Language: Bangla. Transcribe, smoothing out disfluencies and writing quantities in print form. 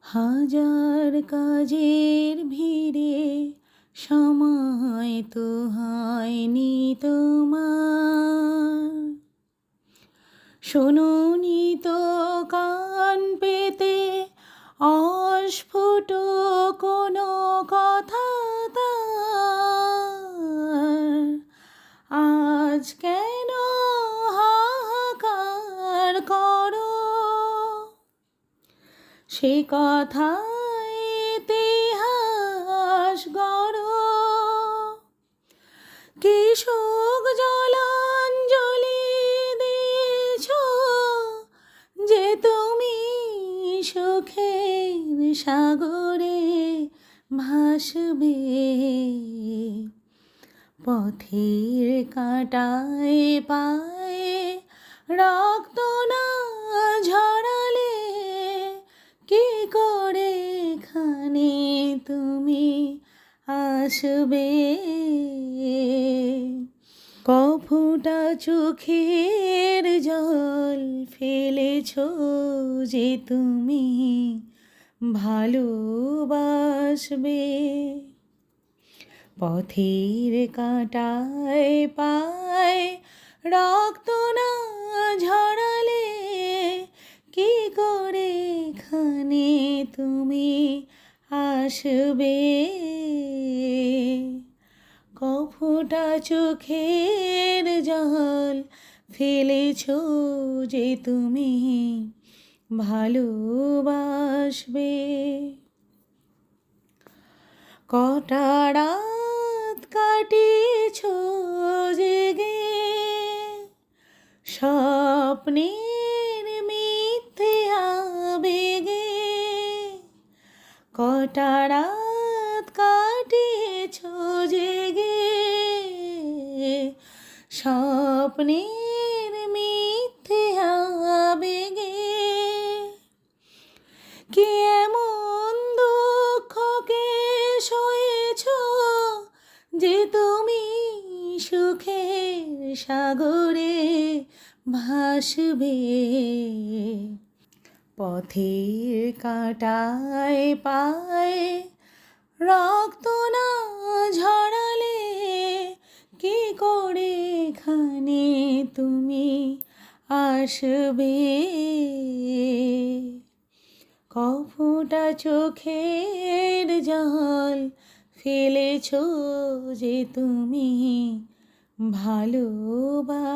হাজার কাজের ভিড়ে সময় তো হয়নি তোমার। শোনোনি তো কান পেতে অস্ফুট কোনো কথা তার। আজ কেন হাহাকার করো, সে কথায় ইতিহাস গড়ো। কি শোক জলাঞ্জলি দিয়েছ যে তুমি সুখের সাগরে ভাসবে। পথের কাঁটায় পায়ে রক্ত না ঝরালে কি করে এখানে তুমি আসবে। কফুটা চোখের জল ফেলেছ যে তুমি ভালোবাসবে। পথের কাঁটায় পায়ে রক্ত না ঝরালে কি করে এখানে তুমি আসবে। কফুটা চোখের জল ফেলেছ যে তুমি ভালোবাসবে। কটা রাত কাটিয়েছ জেগে স্বপ্নের মিথ্যে আবেগে। কটা রাত কাটিয়েছ জেগে স্বপ্নের মিথ্যে আবেগে। কি এমন দুঃখকে সয়েছ যে তুমি সুখের সাগরে ভাসবে। পথের কাঁটায় পায়ে রক্ত না ঝরালে কি করে এখানে তুমি আসবে। কফুটা চোখের জল ফেলেছ যে তুমি ভালোবাসবে।